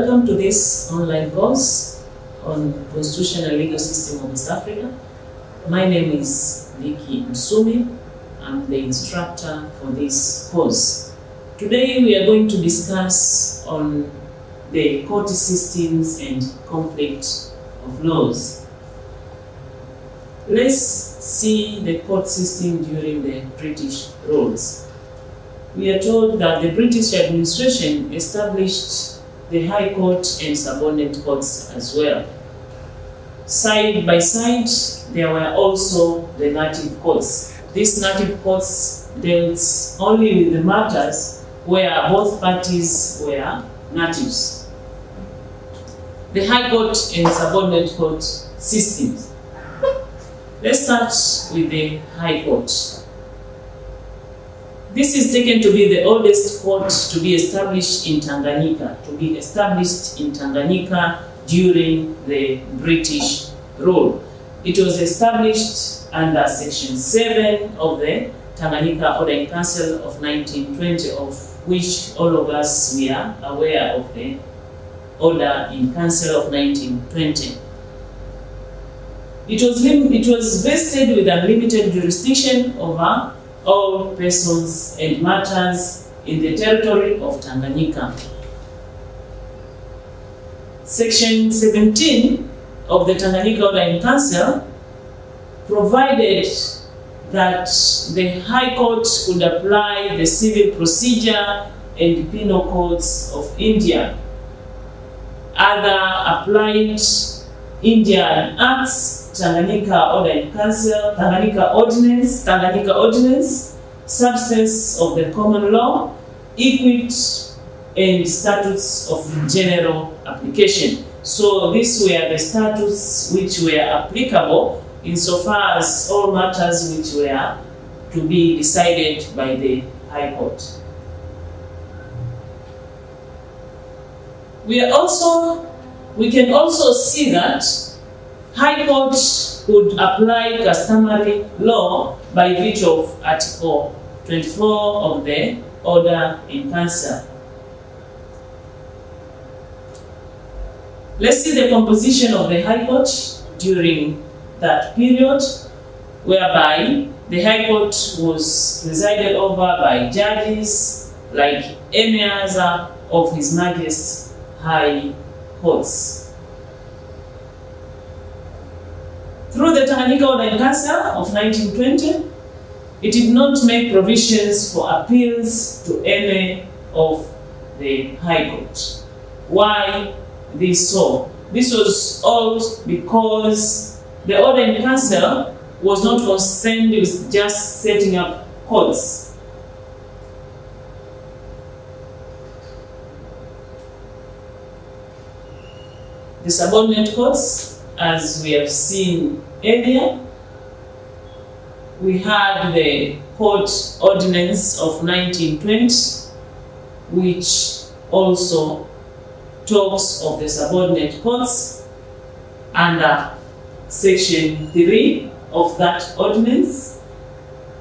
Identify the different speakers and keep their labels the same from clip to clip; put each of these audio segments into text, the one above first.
Speaker 1: Welcome to this online course on Constitutional and Legal System of West Africa. My name is Vicky Msumi. I'm the instructor for this course. Today we are going to discuss on the court systems and conflict of laws. Let's see the court system during the British rules. We are told that the British administration established the High Court and subordinate courts as well. Side by side, there were also the native courts. These native courts dealt only with the matters where both parties were natives. The High Court and subordinate court systems. Let's start with the High Court. This is taken to be the oldest court to be established in Tanganyika, during the British rule. It was established under Section 7 of the Tanganyika Order in Council of 1920, of which all of us we are aware of the Order in Council of 1920. It was vested with unlimited jurisdiction over all persons and matters in the territory of Tanganyika. Section 17 of the Tanganyika Order in Council provided that the High Court could apply the civil procedure and penal codes of India. Other applied Indian acts, Tanganyika Order in Council, Tanganyika Ordinance, substance of the common law, equity, and statutes of general application. So these were the statutes which were applicable insofar as all matters which were to be decided by the High Court. We can also see that High Court would apply customary law by virtue of Article 24 of the Order in Council. Let's see the composition of the High Court during that period, whereby the High Court was presided over by judges like any other of His Majesty's High Courts. Through the Tanganyika Order in Council of 1920, it did not make provisions for appeals to any of the High Court. Why this so? This was all because the Order in Council was not concerned with just setting up courts. The subordinate courts, as we have seen earlier, we had the Court Ordinance of 1920, which also talks of the subordinate courts under Section 3 of that ordinance.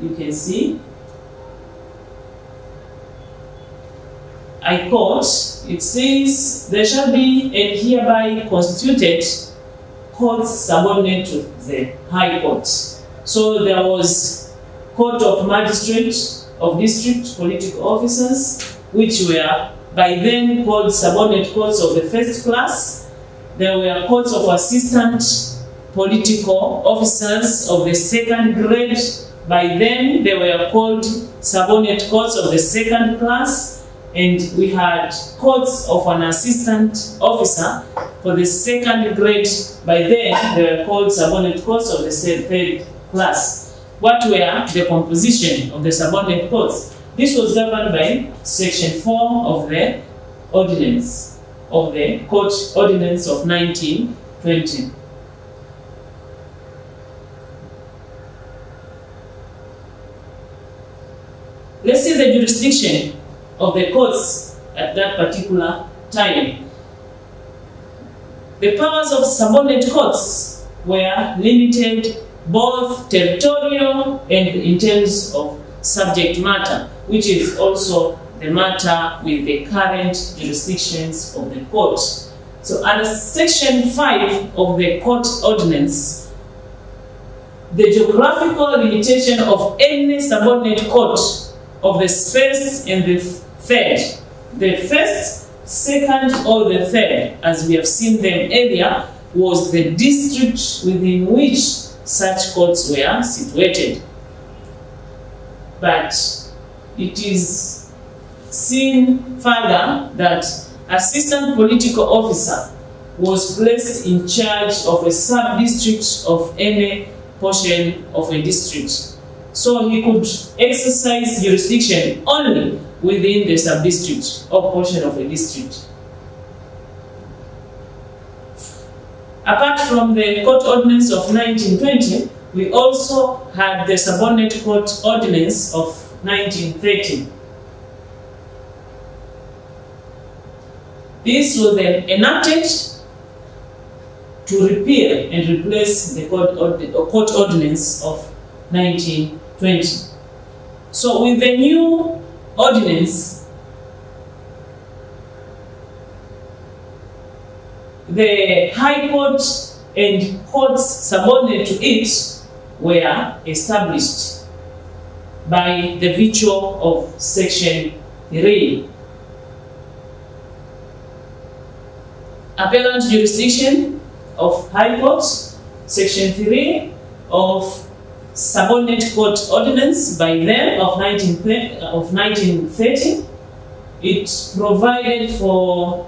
Speaker 1: You can see, I quote, it says, "There shall be and hereby constituted courts subordinate to the High Court." So there was Court of Magistrate of District Political Officers, which were by then called subordinate courts of the first class. There were courts of assistant political officers of the second grade. By then they were called subordinate courts of the second class. And we had courts of an assistant officer for the second grade. By then, they were called subordinate courts of the third class. What were the composition of the subordinate courts? This was governed by Section 4 of the Ordinance, of the Court Ordinance of 1920. Let's see the jurisdiction of the courts at that particular time. The powers of subordinate courts were limited, both territorial and in terms of subject matter, which is also the matter with the current jurisdictions of the court. So under Section 5 of the Court Ordinance, the geographical limitation of any subordinate court of the first and the third, the first, second, or the third, as we have seen them earlier, was the district within which such courts were situated. But it is seen further that assistant political officer was placed in charge of a sub-district of any portion of a district. So he could exercise jurisdiction only within the sub-district or portion of a district. Apart from the Court Ordinance of 1920, we also had the Subordinate Court Ordinance of 1930. This was then enacted to repeal and replace the Court Ordinance of 1920. So with the new ordinance, the High Court and courts subordinate to it were established by the virtue of Section 3. Appellant jurisdiction of High Court, Section 3 of Subordinate Court Ordinance by them of 1930. It provided for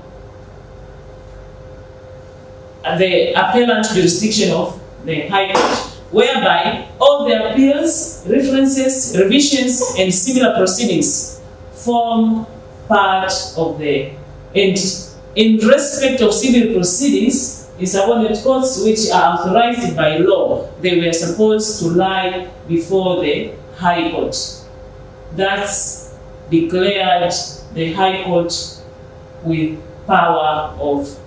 Speaker 1: the appellant jurisdiction of the High Court, whereby all the appeals, references, revisions, and similar proceedings form part of the entity. In respect of civil proceedings in subordinate courts which are authorized by law, they were supposed to lie before the High Court. That's declared the High Court with power of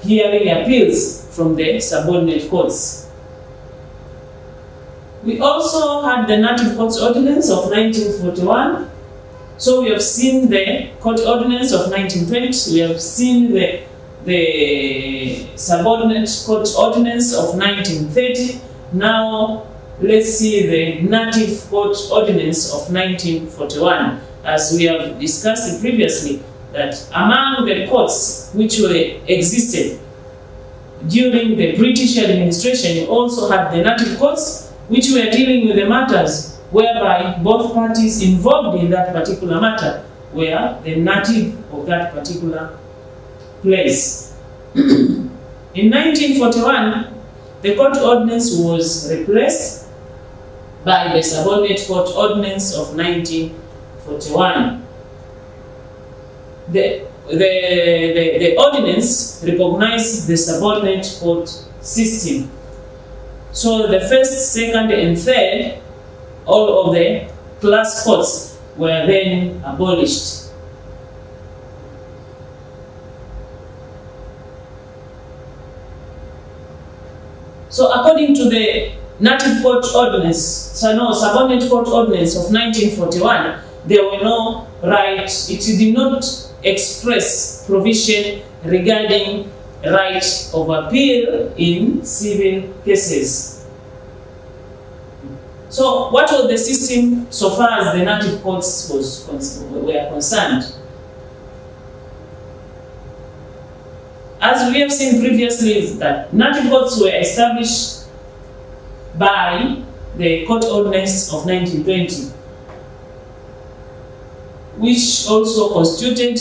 Speaker 1: hearing appeals from the subordinate courts. We also had the Native Courts Ordinance of 1941. So we have seen the Court Ordinance of 1920, we have seen the Subordinate Court Ordinance of 1930. Now let's see the Native Court Ordinance of 1941. As we have discussed previously, that among the courts which existed during the British administration, you also had the native courts which were dealing with the matters whereby both parties involved in that particular matter were the native of that particular place. In 1941, the Court Ordinance was replaced by the Subordinate Court Ordinance of 1941. The ordinance recognized the subordinate court system. So the first, second, and third, all of the class courts were then abolished. So according to the Native Court Ordinance, Subordinate Court Ordinance of 1941, there were no rights. It did not express provision regarding right of appeal in civil cases. So what was the system so far as the native courts were concerned? As we have seen previously, is that native courts were established by the Court Ordinance of 1920, which also constituted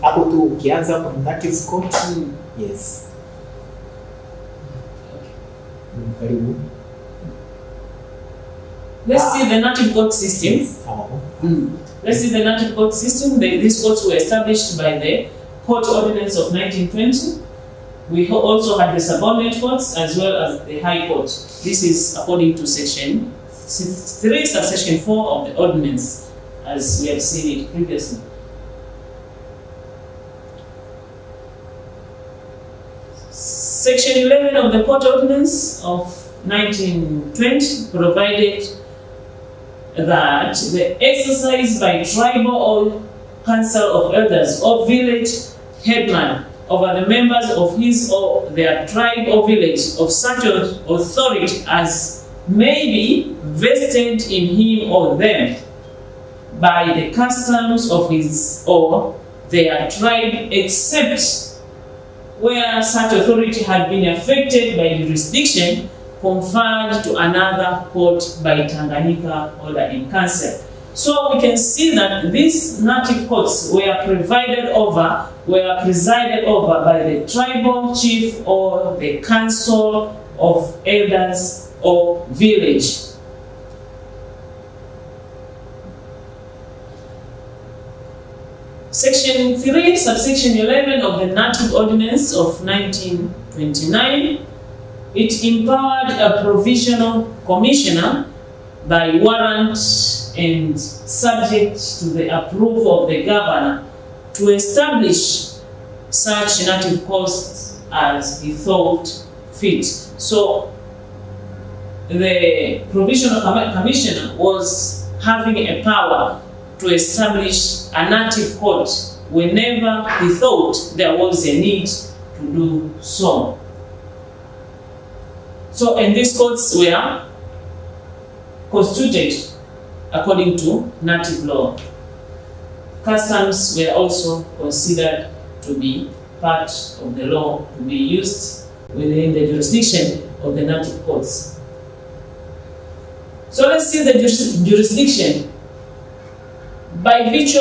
Speaker 2: hapo tu ukianza kwa native court. Yes. Karibu.
Speaker 1: Let's see the native court system. Let's see the native court system. These courts were established by the Court Ordinance of 1920. We also had the subordinate courts as well as the High Court. This is according to Section 3, subsection 4 of the Ordinance, as we have seen it previously. Section 11 of the Court Ordinance of 1920 provided that the exercise by tribal or council of elders or village headman over the members of his or their tribe or village of such authority as may be vested in him or them by the customs of his or their tribe, except where such authority had been affected by jurisdiction conferred to another court by Tanganyika order in council. So we can see that these native courts were presided over by the tribal chief or the council of elders or village. Section 3, subsection 11 of the Native Ordinance of 1929, it empowered a provisional commissioner by warrant and subject to the approval of the governor to establish such native courts as he thought fit. So the provisional commissioner was having a power to establish a native court whenever he thought there was a need to do so. So, and these courts were constituted according to native law. Customs were also considered to be part of the law to be used within the jurisdiction of the native courts. So let's see the jurisdiction. By virtue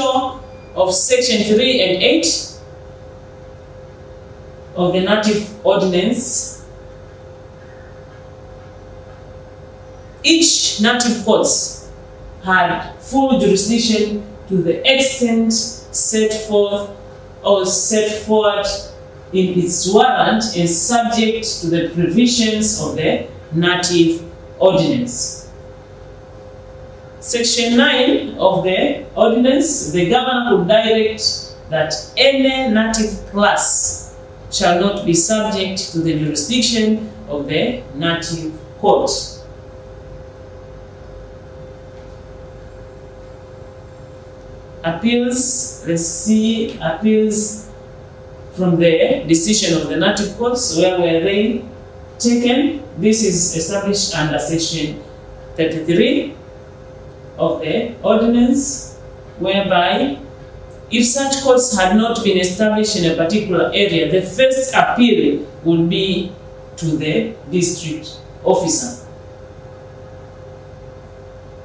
Speaker 1: of section 3 and 8 of the Native Ordinance, each native court had full jurisdiction to the extent set forth or set forward in its warrant and subject to the provisions of the Native Ordinance. Section 9 of the ordinance, the governor could direct that any native class shall not be subject to the jurisdiction of the native court. Appeals, let's see, appeals from the decision of the native courts, where were they taken? This is established under section 33 of the ordinance, whereby if such courts had not been established in a particular area, the first appeal would be to the district officer.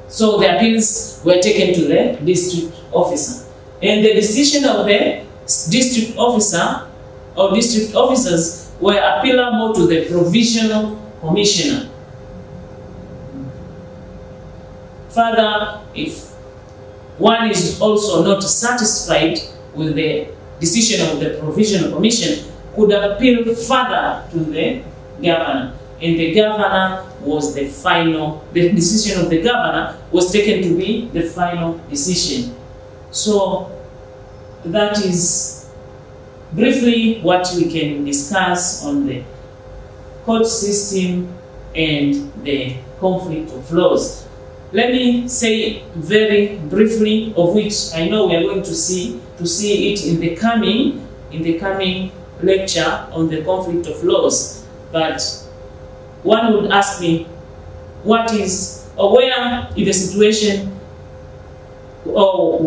Speaker 1: So the appeals were taken to the district officer, and the decision of the district officer or district officers were appealable to the provisional commissioner. Further, if one is also not satisfied with the decision of the provisional commission, could appeal further to the governor, and the governor was the final, the decision of the governor was taken to be the final decision. So that is briefly what we can discuss on the court system and the conflict of laws. Let me say very briefly, of which I know we are going to see it in the coming lecture on the conflict of laws. But one would ask me, what is, or where is the situation, or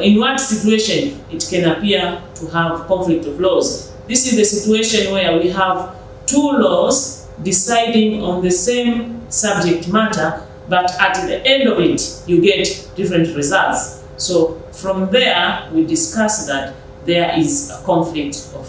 Speaker 1: in what situation it can appear to have conflict of laws? This is the situation where we have two laws deciding on the same subject matter, but at the end of it, you get different results. So from there, we discuss that there is a conflict of